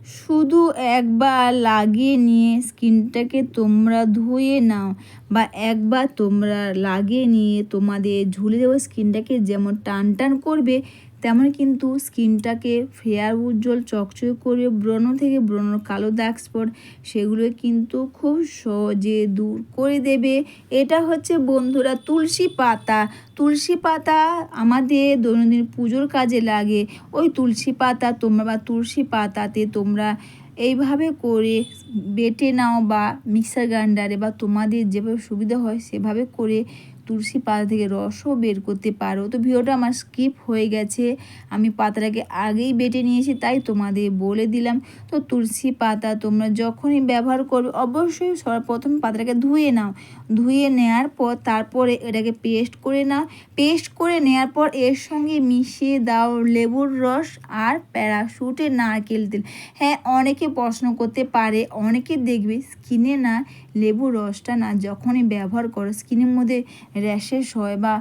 শুধু একবার লাগিয়ে নিয়ে স্কিনটাকে তোমরা ধুয়ে নাও, বা একবার তোমরা লাগিয়ে নিয়ে তোমাদের ঝুলে যাওয়া স্কিনটাকে যেমন টান টান করবে, তেমন কিন্তু স্কিনটাকে ফেয়ার উজ্জ্বল চকচকে করবে। ব্রণ থেকে ব্রণর কালো দাগ স্পট সেগুলো কিন্তু খুব সহজে দূর করে দেবে। এটা হচ্ছে বন্ধুরা তুলসী পাতা। তুলসী পাতা আমাদের দৈনন্দিন পুজোর কাজে লাগে। ওই তুলসী পাতা তোমরা বা তুলসী পাতাতে তোমরা এইভাবে করে বেটে নাও, বা মিক্সার গ্রাইন্ডারে, বা তোমাদের যেভাবে সুবিধা হয় সেভাবে করে তুলসী পাতা থেকে রসও বের করতে পারো। তো ভিডিওটা আমার স্কিপ হয়ে গেছে, আমি পাতাটাকে আগেই বেটে নিয়েছি তাই তোমাদের বলে দিলাম। তো তুলসী পাতা তোমরা যখনই ব্যবহার করবে অবশ্যই সর্বপ্রথম পাতাটাকে ধুয়ে নাও। ধুয়ে নেওয়ার পর তারপরে এটাকে পেস্ট করে নাও। পেস্ট করে নেওয়ার পর এর সঙ্গে মিশিয়ে দাও লেবুর রস আর প্যারাশুটের নারকেল তেল। হ্যাঁ, অনেকে প্রশ্ন করতে পারে, অনেকে দেখবে স্কিনে না লেবুর রসটা না যখনই ব্যবহার করো স্কিনের মধ্যে র্যাশেস হয়, বা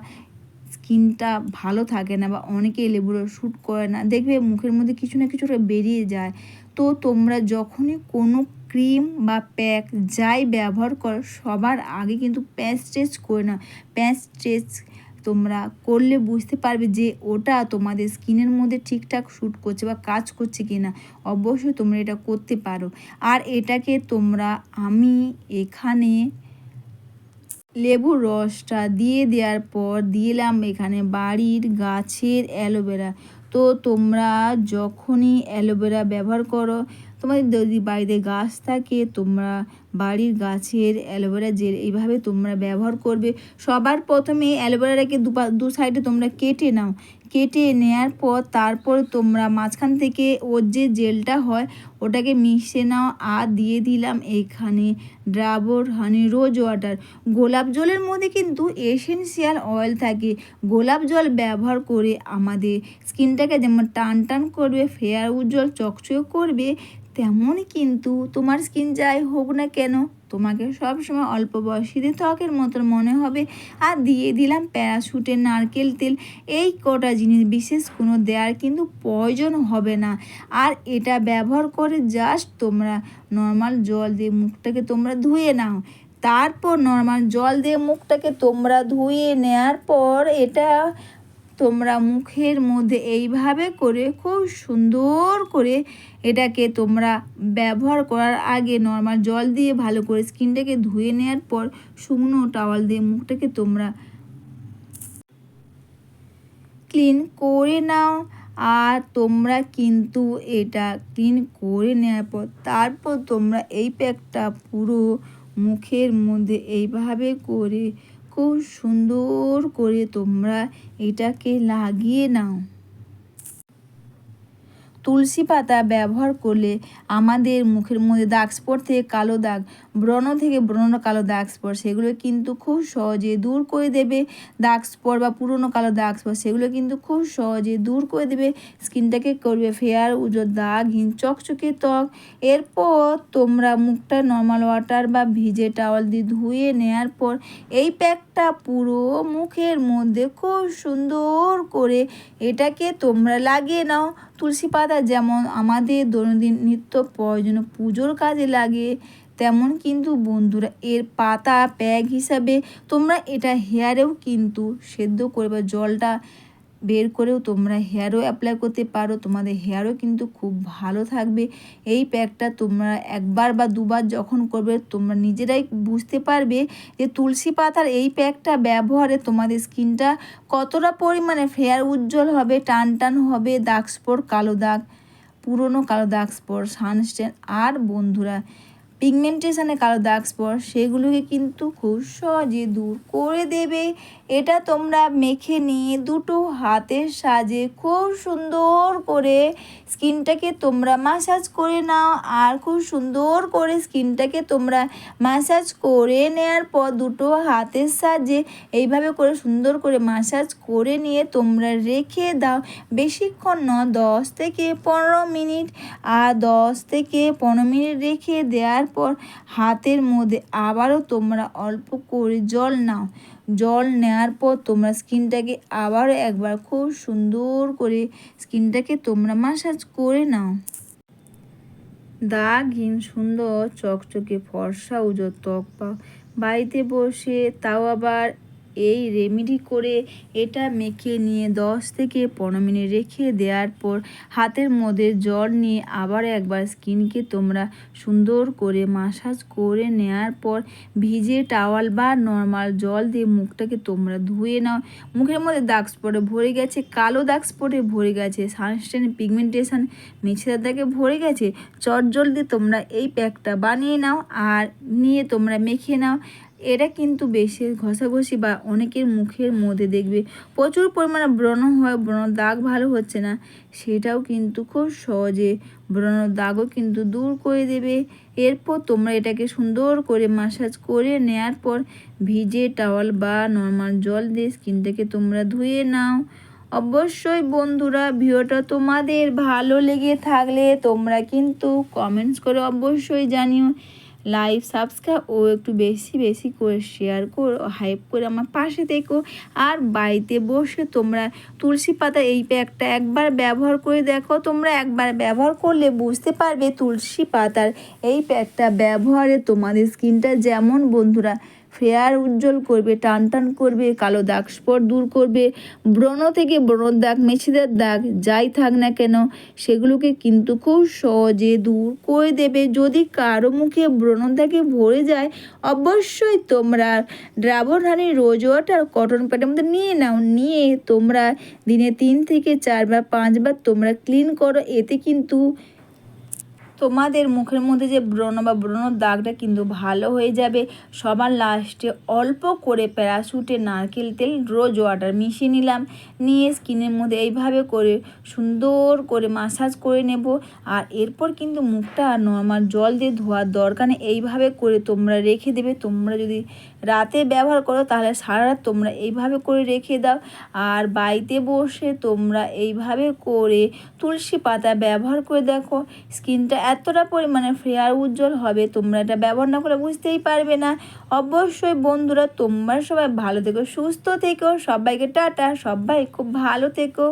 স্কিনটা ভালো থাকে না, বা অনেকে লেবুর রস শ্যুট করে না, দেখবে মুখের মধ্যে কিছু না কিছুটা বেরিয়ে যায়। তো তোমরা যখনই কোনো ক্রিম বা প্যাক যাই ব্যবহার করো সবার আগে কিন্তু প্যাচ টেস্ট করে নাও। প্যাচ টেস্ট তোমরা করলে বুঝতে পারবে যে ওটা তোমাদের স্কিনের মধ্যে ঠিকঠাক শ্যুট করছে বা কাজ করছে কি না। অবশ্যই তোমরা এটা করতে পারো। আর এটাকে তোমরা, আমি এখানে লেবুর রসটা দিয়ে দেওয়ার পর দিলাম এখানে বাড়ির গাছের অ্যালোভেরা। তো তোমরা যখনই অ্যালোভেরা ব্যবহার করো, তোমাদের যদি বাড়িতে গাছ থাকে তোমরা বাড়ির গাছের অ্যালোভেরা জেল এইভাবে তোমরা ব্যবহার করবে। সবার প্রথমে অ্যালোভেরাটাকে দু সাইডে তোমরা কেটে নাও। কেটে নেওয়ার পর তারপর তোমরা মাঝখান থেকে ওর যে জেলটা হয় ওটাকে মিশিয়ে নাও। আর দিয়ে দিলাম এখানে ডাবর হানি রোজ ওয়াটার। গোলাপ জলের মধ্যে কিন্তু এসেনশিয়াল অয়েল থাকে। গোলাপ জল ব্যবহার করে আমাদের স্কিনটাকে যেমন টান টান করবে, ফেয়ার উজ্জ্বল চকচকে করবে, তেমনই কিন্তু তোমার স্কিন যাই হোক না কেন তোমাকে সবসময় অল্প বয়সীদের ত্বকের মতন মনে হবে। আর দিয়ে দিলাম প্যারাশুটের নারকেল তেল। এই কটা জিনিস বিশেষ কোনো দেওয়ার কিন্তু প্রয়োজন হবে না। আর এটা ব্যবহার করে জাস্ট তোমরা নর্মাল জল দিয়ে মুখটাকে তোমরা ধুয়ে নাও। তারপর নর্মাল জল দিয়ে মুখটাকে তোমরা ধুয়ে নেওয়ার পর এটা তোমরা মুখের মধ্যে এইভাবে করে খুব সুন্দর করে এটাকে তোমরা ব্যবহার করার আগে নর্মাল জল দিয়ে ভালো করে স্কিনটাকে ধুয়ে নেওয়ার পর শুকনো টাওয়াল দিয়ে মুখটাকে তোমরা ক্লিন করে নাও। আর তোমরা কিন্তু এটা ক্লিন করে নেওয়ার পর তারপর তোমরা এই প্যাকটা পুরো মুখের মধ্যে এইভাবে করে খুব সুন্দর করে তোমরা এটাকে লাগিয়ে নাও। তুলসী পাতা ব্যবহার করলে আমাদের মুখের মধ্যে দাগ স্পট থেকে কালো দাগ, ব্রণ থেকে ব্রণ কালো দাগ স্পট সেগুলো কিন্তু খুব সহজে দূর করে দেবে। দাগ স্পট বা পুরনো কালো দাগ স্পট সেগুলো কিন্তু খুব সহজে দূর করে দেবে। স্কিনটাকে করবে ফেয়ার উজ্জ্বল দাগহীন চকচকে ত্বক। এরপর তোমরা মুখটা নর্মাল ওয়াটার বা ভিজে টাওয়াল দিয়ে ধুয়ে নেওয়ার পর এই প্যাকটা পুরো মুখের মধ্যে খুব সুন্দর করে এটাকে তোমরা লাগিয়ে নাও। তুলসী পাতা যেমন আমাদের দৈনন্দিন নিত্য প্রয়োজনীয় পুজোর কাজে লাগে, তেমন কিন্তু বন্ধুরা এর পাতা প্যাক হিসাবে তোমরা এটা হেয়ারেও কিন্তু সেদ্ধ করে বা জলটা বের করেও তোমরা হেয়ারও অ্যাপ্লাই করতে পারো। তোমাদের হেয়ারও কিন্তু খুব ভালো থাকবে। এই প্যাকটা তোমরা একবার বা দুবার যখন করবে তোমরা নিজেরাই বুঝতে পারবে যে তুলসী পাতার এই প্যাকটা ব্যবহারে তোমাদের স্কিনটা কতটা পরিমাণে ফেয়ার উজ্জ্বল হবে, টান টান হবে, দাগ স্পট কালো দাগ, পুরনো কালো দাগ স্পট, সানস্টেন আর বন্ধুরা পিগমেন্টেশনে কালো দাগ স্পট সেগুলোকে কিন্তু খুব সহজে দূর করে দেবে। এটা তোমরা মেখে নিয়ে দুটো হাতের সাহায্যে খুব সুন্দর করে স্কিনটাকে তোমরা ম্যাসাজ করে নাও। আর খুব সুন্দর করে স্কিনটাকে তোমরা ম্যাসাজ করে নেওয়ার পর দুটো হাতের সাহায্যে এইভাবে করে সুন্দর করে ম্যাসাজ করে নিয়ে তোমরা রেখে দাও বেশিক্ষণ না, 10 থেকে 15 মিনিট। আর 10 থেকে 15 মিনিট রেখে দেওয়ার পর হাতের মধ্যে আবারও তোমরা অল্প করে জল নাও। জল নেওয়ার পর তোমরা স্কিনটাকে আবারও একবার খুব সুন্দর করে স্কিনটাকে তোমরা ম্যাসাজ করে নাও। দাগহীন সুন্দর চকচকে ফর্সা উজ্জ্বল ত্বক পাও। বাড়িতে বসে, তাও আবার এই রেমেডি করে এটা মেখে নিয়ে 10 থেকে 15 মিনিট রেখে দেওয়ার পর হাতের মধ্যে জল নিয়ে আবার একবার স্কিনকে তোমরা সুন্দর করে মাসাজ করে নেওয়ার পর ভিজে টাওয়াল বা নর্মাল জল দিয়ে মুখটাকে তোমরা ধুয়ে নাও। মুখের মধ্যে দাগ স্পটে ভরে গেছে, কালো দাগ স্পটে ভরে গেছে, সানস্টেন পিগমেন্টেশন মেছেদার দাগে ভরে গেছে, চটজলদি তোমরা এই প্যাকটা বানিয়ে নাও আর নিয়ে তোমরা মেখে নাও। এটা কিন্তু বেশি ঘষাঘষি বা অনেকের মুখের মধ্যে দেখবে প্রচুর পরিমাণে ব্রণ হয়, ব্রণ দাগ ভালো হচ্ছে না, সেটাও কিন্তু খুব সহজে ব্রণ দাগও কিন্তু দূর করে দেবে। এরপর তোমরা এটাকে সুন্দর করে মাসাজ করে নেওয়ার পর ভিজে টাওয়াল বা নর্মাল জল দিয়ে স্কিনটাকে তোমরা ধুয়ে নাও। অবশ্যই বন্ধুরা, ভিডিওটা তোমাদের ভালো লেগে থাকলে তোমরা কিন্তু কমেন্টস করে অবশ্যই জানিও। লাইক, সাবস্ক্রাইব ও একটু বেশি বেশি করে শেয়ার করো, হাইপ করে আমার পাশে থেকো। আর বাড়িতে বসে তোমরা তুলসী পাতা এই প্যাকটা একবার ব্যবহার করে দেখো। তোমরা একবার ব্যবহার করলে বুঝতে পারবে তুলসী পাতার এই প্যাকটা ব্যবহারে তোমাদের স্কিনটা যেমন বন্ধুরা ফেয়ার উজ্জ্বল করবে, টান টান করবে, কালো দাগ স্পট দূর করবে, ব্রণ থেকে ব্রণর দাগ, মেছেদের দাগ যাই থাক না কেন সেগুলোকে কিন্তু খুব সহজে দূর করে দেবে। যদি কারো মুখে ব্রণ দাগে ভরে যায় অবশ্যই তোমরা ডাবর হানি রোজ ওয়াটার কটন প্যাডের মধ্যে নিয়ে নাও, নিয়ে তোমরা দিনে 3 থেকে 4 বা 5 বার তোমরা ক্লিন করো। এতে কিন্তু তোমাদের মুখের মধ্যে যে ব্রণ বা ব্রণর দাগটা কিন্তু ভালো হয়ে যাবে। সবার লাস্টে অল্প করে প্যারাশুটে নারকেল তেল রোজ ওয়াটার মিশিয়ে নিলাম, নিয়ে স্কিনের মধ্যে এইভাবে করে সুন্দর করে মাসাজ করে নেব। আর এরপর কিন্তু মুখটা নর্মাল জল দিয়ে ধোয়ার দরকার নেই, এইভাবে করে তোমরা রেখে দেবে। তোমরা যদি রাতে ব্যবহার করো তাহলে সারা রাত তোমরা এইভাবে করে রেখে দাও। আর বাড়িতে বসে তোমরা এইভাবে করে তুলসী পাতা ব্যবহার করে দেখো, স্কিনটা এতটা পরিমাণে ফেয়ার উজ্জ্বল হবে তোমরা এটা ব্যবহার না করে বুঝতেই পারবে না। অবশ্যই বন্ধুরা, তোমরা সবাই ভালো থেকো, সুস্থ থেকো, সবাইকে টাটা, সবাই খুব ভালো থেকো।